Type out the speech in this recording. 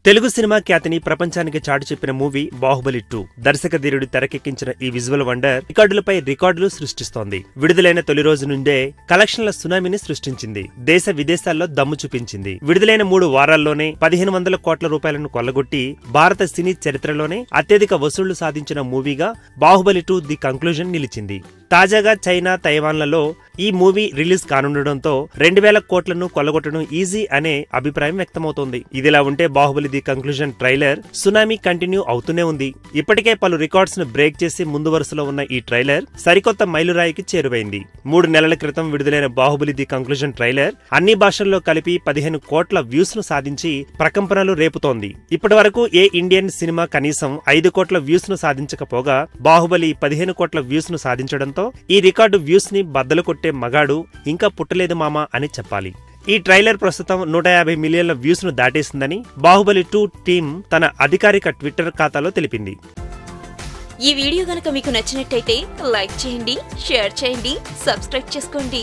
Telugu cinema ఖ్యాతిని ప్రపంచానికి చాటి చెప్పిన మూవీ బాహుబలి 2 దర్శకధీరుడు తెరకెక్కించిన ఈ విజువల్ వండర్ రికార్డులపై రికార్డులు సృష్టిస్తోంది. విడుదలైన తొలి రోజు నుండే కలెక్షన్ల సునామీని సృష్టించింది. దేశ విదేశాల్లో దమ్ము చూపించింది. విడుదలైన 3 వారాల్లోనే 1500 కోట్ల రూపాయలను కొల్లగొట్టి భారత సినీ చరిత్రలోనే అత్యధిక వసూళ్లు సాధించిన మూవీగా బాహుబలి 2 ది కంక్లూజన్ నిలిచింది. తాజాగా చైనా, తైవాన్లలో ఈ మూవీ రిలీజ్ కానుండటంతో 2000 కోట్లను కొల్లగొట్టడం ఈజీ అనే అభిప్రాయం వ్యక్తమవుతోంది. ఇదిలా ఉంటే Baahubali the conclusion trailer tsunami continue అవుతూనే ఉంది. ఇప్పటికే పలు రికార్డ్స్ ను బ్రేక్ చేసి ముందు వరుసలో ఉన్న ఈ ట్రైలర్ సరికొత్త మైలురాయికి చేరువైంది. 3 నెలల క్రితం విడుదలైన బాహుబలి ది కంక్లూజన్ ట్రైలర్ అన్ని భాషల్లో కలిపి 15 కోట్ల వ్యూస్ ను సాధించి ప్రకంపనలు రేపుతోంది. ఇప్పటి వరకు ఏ ఇండియన్ సినిమా కనీసం 5 కోట్ల వ్యూస్ ను సాధించకపోగా బాహుబలి 15 కోట్ల వ్యూస్ ను సాధించడంతో ఈ రికార్డు వ్యూస్ ని బద్దలు కొట్టే మగాడు ఇంకా పుట్టలేదు మామా అని చెప్పాలి. ఈ ట్రైలర్ ప్రస్తుతం 150 మిలియన్ల వ్యూస్ ను దాటేసిందని బాహుబలి 2 టీం తన అధికారిక ట్విట్టర్ ఖాతాలో తెలిపింది. ఈ వీడియో గనుక మీకు నచ్చినట్టయితే లైక్ చేయండి, షేర్ చేయండి, సబ్స్క్రైబ్ చేసుకోండి.